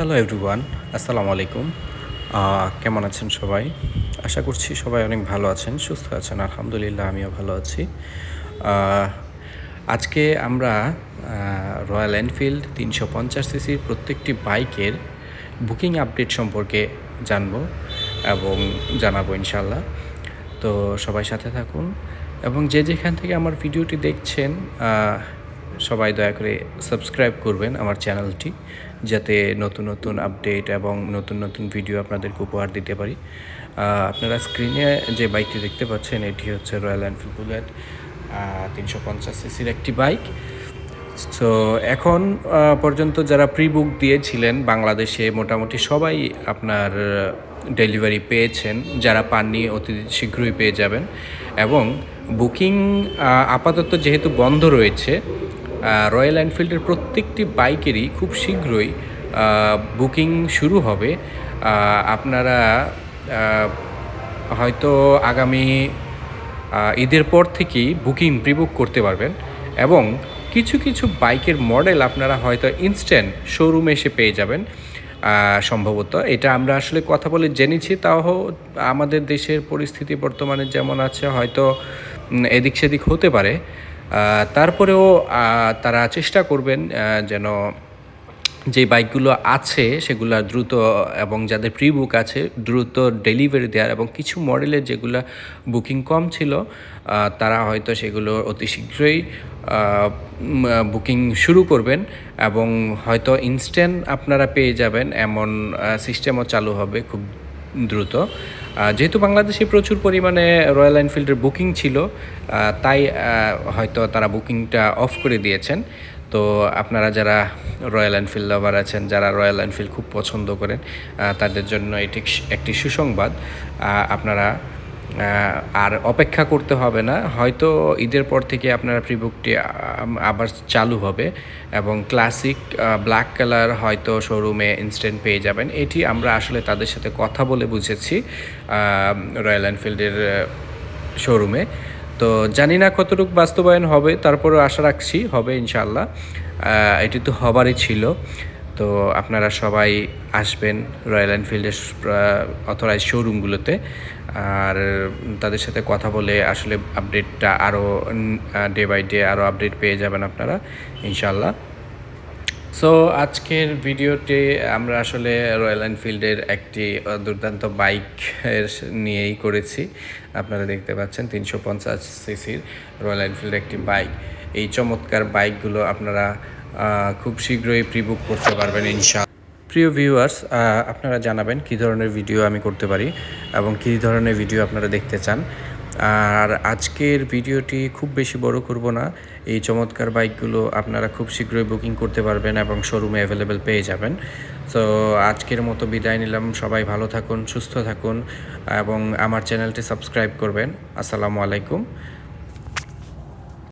Hello everyone, আসসালামু আলাইকুম। কেমন আছেন সবাই? আশা করছি সবাই অনেক ভালো আছেন, সুস্থ আছেন। আলহামদুলিল্লাহ আমিও ভালো আছি। আহ, আজকে আমরা রয়্যাল এনফিল্ড 350 সিসির প্রত্যেকটি বাইকের বুকিং আপডেট সম্পর্কে জানবো এবং জানাবো ইনশাল্লাহ। তো সবাই সাথে থাকুন এবং যে যেখান থেকে আমার ভিডিওটি দেখছেন সবাই দয়া করে সাবস্ক্রাইব করবেন আমার চ্যানেলটি, যাতে নতুন নতুন আপডেট এবং নতুন নতুন ভিডিও আপনাদেরকে উপহার দিতে পারি। আপনারা স্ক্রিনে যে বাইকটি দেখতে পাচ্ছেন এটি হচ্ছে রয়্যাল এনফিল্ড বুলেট 350 সিসির একটি বাইক। সো এখন পর্যন্ত যারা প্রি বুক দিয়েছিলেন বাংলাদেশে মোটামুটি সবাই আপনার ডেলিভারি পেয়েছেন। যারা পাননি অতি শীঘ্রই পেয়ে যাবেন। এবং বুকিং আপাতত যেহেতু বন্ধ রয়েছে, রয়্যাল এনফিল্ডের প্রত্যেকটি বাইকেরই খুব শীঘ্রই বুকিং শুরু হবে। আপনারা হয়তো আগামী ঈদের পর থেকেই বুকিং প্রিবুক করতে পারবেন এবং কিছু কিছু বাইকের মডেল আপনারা হয়তো ইনস্ট্যান্ট শোরুমে এসে পেয়ে যাবেন সম্ভবত। এটা আমরা আসলে কথা বলে জেনেছি, তাও আমাদের দেশের পরিস্থিতি বর্তমানে যেমন আছে হয়তো এদিক সেদিক হতে পারে। তারপরেও তারা চেষ্টা করবেন যেন যে বাইকগুলো আছে সেগুলো দ্রুত, এবং যাদের প্রি বুক আছে দ্রুত ডেলিভারি দেওয়ার, এবং কিছু মডেলের যেগুলো বুকিং কম ছিল তারা হয়তো সেগুলো অতি শীঘ্রই বুকিং শুরু করবেন এবং হয়তো ইনস্ট্যান্ট আপনারা পেয়ে যাবেন এমন সিস্টেমও চালু হবে খুব দ্রুত। যেহেতু বাংলাদেশে প্রচুর পরিমাণে রয়্যাল এনফিল্ডের বুকিং ছিল, তাই হয়তো তারা বুকিংটা অফ করে দিয়েছেন। তো আপনারা যারা রয়্যাল এনফিল্ড লাভার আছেন, যারা রয়্যাল এনফিল্ড খুব পছন্দ করেন, তাদের জন্য এটি একটি সুসংবাদ। আপনারা আর অপেক্ষা করতে হবে না, হয়তো ঈদের পর থেকে আপনারা প্রিবুকটি আবার চালু হবে এবং ক্লাসিক ব্ল্যাক কালার হয়তো শোরুমে ইনস্ট্যান্ট পেয়ে যাবেন। এটি আমরা আসলে তাদের সাথে কথা বলে বুঝেছি রয়্যাল এনফিল্ডের শোরুমে। তো জানি না কতটুকু বাস্তবায়ন হবে, তারপরেও আশা রাখছি হবে ইনশাল্লাহ। এটি তো হবারই ছিল। তো আপনারা সবাই আসবেন রয়্যাল এনফিল্ডের অথরাইজ শোরুমগুলোতে, আর তাদের সাথে কথা বলে আসলে আপডেটটা আরও ডে বাই ডে আরও আপডেট পেয়ে যাবেন আপনারা ইনশাল্লাহ। সো আজকের ভিডিওতে আমরা আসলে রয়্যাল এনফিল্ডের একটি দুর্দান্ত বাইক নিয়েই করেছি। আপনারা দেখতে পাচ্ছেন 350 সিসির রয়্যাল এনফিল্ডের একটি বাইক। এই চমৎকার বাইকগুলো আপনারা খুব শীঘ্রই প্রিবুক করতে পারবেন ইনশাআল্লাহ। প্রিয় ভিউয়ার্স, আপনারা জানাবেন কী ধরনের ভিডিও আমি করতে পারি এবং কী ধরনের ভিডিও আপনারা দেখতে চান। আর আজকের ভিডিওটি খুব বেশি বড় করব না। এই চমৎকার বাইকগুলো আপনারা খুব শীঘ্রই বুকিং করতে পারবেন এবং শোরুমে অ্যাভেলেবেল পেয়ে যাবেন। তো আজকের মতো বিদায় নিলাম। সবাই ভালো থাকুন, সুস্থ থাকুন এবং আমার চ্যানেলটি সাবস্ক্রাইব করবেন। আসসালামু আলাইকুম।